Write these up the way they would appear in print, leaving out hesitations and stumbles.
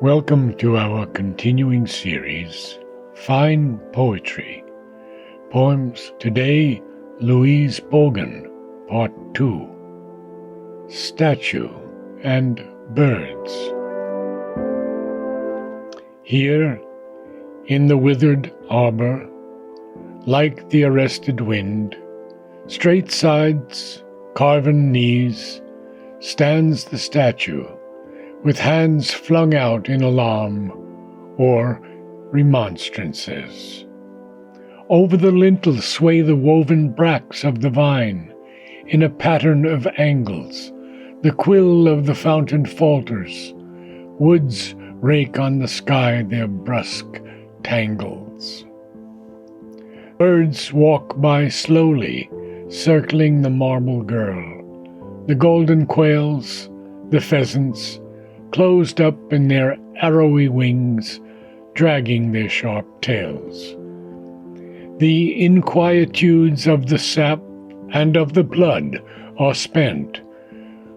Welcome to our continuing series, Fine Poetry. Poems today, Louise Bogan, Part 2, Statue and Birds. Here, in the withered arbor, like the arrested wind, straight sides, carven knees, stands the statue, with hands flung out in alarm or remonstrances. Over the lintel sway the woven bracts of the vine, in a pattern of angles. The quill of the fountain falters. Woods rake on the sky their brusque tangles. Birds walk by slowly, circling the marble girl. The golden quails, the pheasants, closed up in their arrowy wings, dragging their sharp tails. The inquietudes of the sap and of the blood are spent.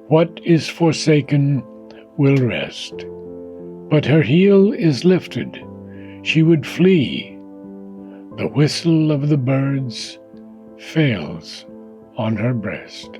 What is forsaken will rest. But her heel is lifted. She would flee. The whistle of the birds fails on her breast.